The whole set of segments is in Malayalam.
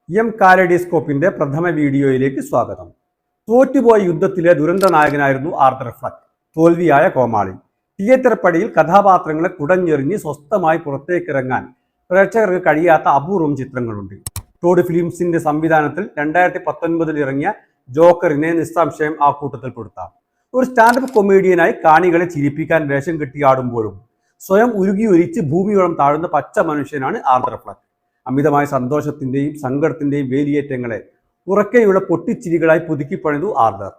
എം കാലഡിസ്കോപ്പിന്റെ പ്രഥമ വീഡിയോയിലേക്ക് സ്വാഗതം. തോറ്റുപോയ യുദ്ധത്തിലെ ദുരന്ത നായകനായിരുന്നു ആർതർ ഫ്ലക്ക്. തോൽവിയായ കോമാളി. തിയേറ്റർ പടിയിൽ കഥാപാത്രങ്ങളെ കുടഞ്ഞെറിഞ്ഞ് സ്വസ്ഥമായി പുറത്തേക്കിറങ്ങാൻ പ്രേക്ഷകർക്ക് കഴിയാത്ത അപൂർവം ചിത്രങ്ങളുണ്ട്. ടോഡ് ഫിലിംസിന്റെ സംവിധാനത്തിൽ 2019 ഇറങ്ങിയ ജോക്കറിനെ നിസ്സംശയം ആ കൂട്ടത്തിൽപ്പെടുത്താം. ഒരു സ്റ്റാൻഡപ്പ് കൊമേഡിയനായി കാണികളെ ചിരിപ്പിക്കാൻ വേഷം കെട്ടിയാടുമ്പോഴും സ്വയം ഉരുകിയൊലിച്ച് ഭൂമിയോളം താഴുന്ന പച്ച മനുഷ്യനാണ് ആർതർ ഫ്ലക്ക്. അമിതമായ സന്തോഷത്തിന്റെയും സങ്കടത്തിന്റെയും വേലിയേറ്റങ്ങളെ ഉറക്കെയുള്ള പൊട്ടിച്ചിരികളായി പുതുക്കിപ്പണിതു ആർതർ.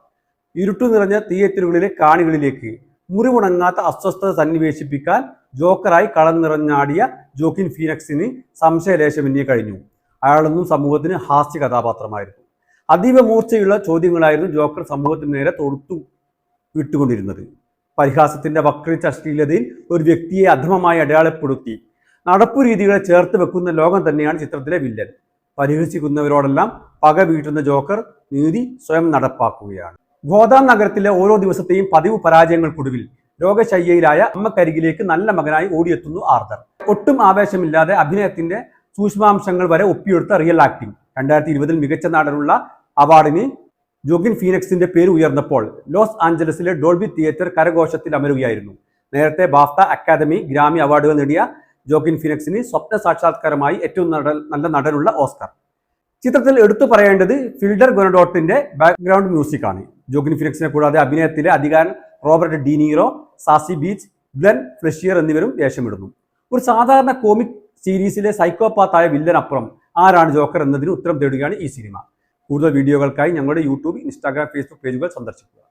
ഇരുട്ടു നിറഞ്ഞ തിയേറ്ററുകളിലെ കാണികളിലേക്ക് മുറിവുണങ്ങാത്ത അസ്വസ്ഥത സന്നിവേശിപ്പിക്കാൻ ജോക്കറായി കളം നിറഞ്ഞാടിയ ജോക്കിൻ ഫീനിക്സിന് സംശയലേശമെന്നേ കഴിഞ്ഞു. അയാളൊന്നും സമൂഹത്തിന് ഹാസ്യ കഥാപാത്രമായിരുന്നു. അതീവ മൂർച്ചയുള്ള ചോദ്യങ്ങളായിരുന്നു ജോക്കർ സമൂഹത്തിന് നേരെ തൊടുത്തു വിട്ടുകൊണ്ടിരുന്നത്. പരിഹാസത്തിന്റെ വക്രിച്ച അശ്ലീലതയിൽ ഒരു വ്യക്തിയെ അധമമായി അടയാളപ്പെടുത്തി നടപ്പു രീതികളെ ചേർത്ത് വെക്കുന്ന ലോകം തന്നെയാണ് ചിത്രത്തിലെ വില്ലൻ. പരിഹസിക്കുന്നവരോടെല്ലാം പക വീട്ടുന്ന ജോക്കർ നീതി സ്വയം നടപ്പാക്കുകയാണ്. ഗോദാം നഗരത്തിലെ ഓരോ ദിവസത്തെയും പതിവ് പരാജയങ്ങൾക്കൊടുവിൽ രോഗശയ്യയിലായ അമ്മക്കരികിലേക്ക് നല്ല മകനായി ഓടിയെത്തുന്നു ആർതർ. ഒട്ടും ആവേശമില്ലാതെ അഭിനയത്തിന്റെ സൂക്ഷ്മാംശങ്ങൾ വരെ ഒപ്പിയെടുത്ത റിയൽ ആക്ടിംഗ്. 2020 മികച്ച നടനുള്ള അവാർഡിന് ജോക്കിൻ ഫീനിക്സിന്റെ പേര് ഉയർന്നപ്പോൾ ലോസ് ആഞ്ചലസിലെ ഡോൾബി തിയേറ്റർ കരഘോഷത്തിൽ അമരുകയായിരുന്നു. നേരത്തെ ബാഫ്ത, അക്കാദമി, ഗ്രാമി അവാർഡുകൾ നേടിയ ജോക്കിൻ ഫീനിക്സിന് സ്വപ്ന സാക്ഷാത്കാരമായി ഏറ്റവും നല്ല നടനുള്ള ഓസ്കർ. ചിത്രത്തിൽ എടുത്തു പറയേണ്ടത് ഫിൽഡർ ഗൊനഡോട്ടിന്റെ ബാക്ക്ഗ്രൗണ്ട് മ്യൂസിക് ആണ്. ജോക്കിൻ ഫീനിക്സിനെ കൂടാതെ അഭിനയത്തിലെ അധികാരൻ റോബർട്ട് ഡീനീറോ, സാസി ബീച്ച്, ഗ്ലെൻ ഫ്ലെഷിയർ എന്നിവരും വേഷമിടുന്നു. ഒരു സാധാരണ കോമിക് സീരീസിലെ സൈക്കോപാത്തായ വില്ലനപ്പുറം ആരാണ് ജോക്കർ എന്നതിന് ഉത്തരം തേടുകയാണ് ഈ സിനിമ. കൂടുതൽ വീഡിയോകൾക്കായി ഞങ്ങളുടെ യൂട്യൂബ്, ഇൻസ്റ്റാഗ്രാം, ഫേസ്ബുക്ക് പേജുകൾ സന്ദർശിക്കുക.